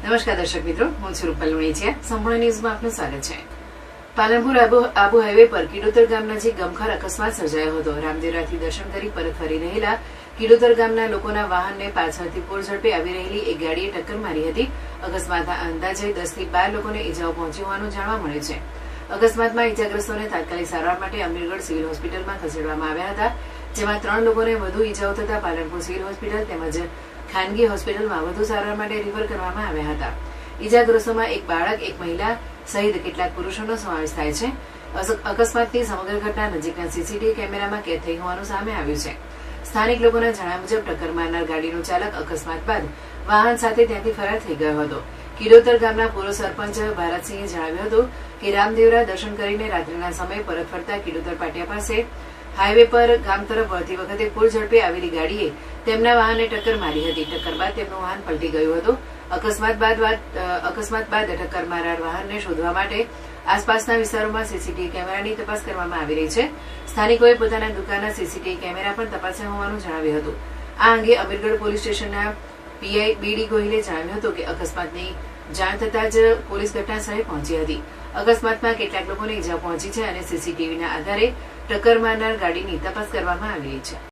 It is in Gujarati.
નમસ્કાર દર્શક મિત્રો, હું છું રૂપલ લુણીચિયા. સંપૂર્ણ ન્યૂઝમાં આપનું સ્વાગત છે. પાલનપુર આબુ હાઈવે પર કિડોતર ગામ નજીક ગમખાર અકસ્માત સર્જાયો હતો. રામદેવરાથી દર્શન કરી પરત ફરી રહેલા કિડોતર ગામના લોકોના વાહનને પાછળથી પૂર ઝડપે આવી રહેલી એક ગાડીએ ટક્કર મારી હતી. અકસ્માતમાં અંદાજે 10 થી 12 લોકોને ઈજાઓ પહોંચી હોવાનું જાણવા મળ્યું છે. અકસ્માતમાં ઈજાગ્રસ્તોને તાત્કાલિક સારવાર માટે અમીરગઢ સિવિલ હોસ્પિટલમાં ખસેડવામાં આવ્યા હતા, જેમાં 3 લોકોને વધુ ઈજાઓ થતા પાલનપુર સિવિલ હોસ્પિટલ તેમજ ખાનગી હોસ્પિટલમાં વધુ સારવાર માટે રિફર કરવામાં આવ્યા હતા. ઈજાગ્રસ્તોમાં એક બાળક, એક મહિલા સહિત કેટલાક પુરુષોનો સમાવેશ થાય છે. અકસ્માતની સમગ્ર ઘટના નજીકના સીસીટીવી કેમેરામાં કેદ થઈ હોવાનું સામે આવ્યું છે. સ્થાનિક લોકોના જણાવ્યા મુજબ ટક્કર મારનાર ગાડીનો ચાલક અકસ્માત બાદ વાહન સાથે ત્યાંથી ફરાર થઈ ગયો હતો. કિડોતર ગામના પૂર્વ સરપંચ ભારતસિંહે જણાવ્યું હતું કે રામદેવરા દર્શન કરીને રાત્રિના સમયે પરત ફરતા કિડોતર પાટિયા પાસે હાઈવે પર ગામ તરફ વળતી વખતે પૂર ઝડપે આવેલી ગાડીએ તેમના વાહનને ટક્કર મારી હતી. ટક્કર બાદ તેમનું વાહન પલટી ગયું હતું. અકસ્માત બાદ ટક્કર મારનાર વાહનને શોધવા માટે આસપાસના વિસ્તારોમાં સીસીટીવી કેમેરાની તપાસ કરવામાં આવી રહી છે. સ્થાનિકોએ પોતાના દુકાનના સીસીટીવી કેમેરા પણ તપાસ્યા હોવાનું જણાવ્યું હતું. આ અંગે અમીરગઢ પોલીસ સ્ટેશનના પીઆઈ બીડી ગોહિલે જણાવ્યું હતું કે અકસ્માતની જાણ થતાં જ પોલીસ ઘટના સ્થળે પહોંચી હતી. અકસ્માતમાં કેટલાક લોકોને ઈજા પહોંચી છે અને સીસીટીવીના આધારે ટક્કર મારનાર ગાડીની તપાસ કરવામાં આવી રહી છે.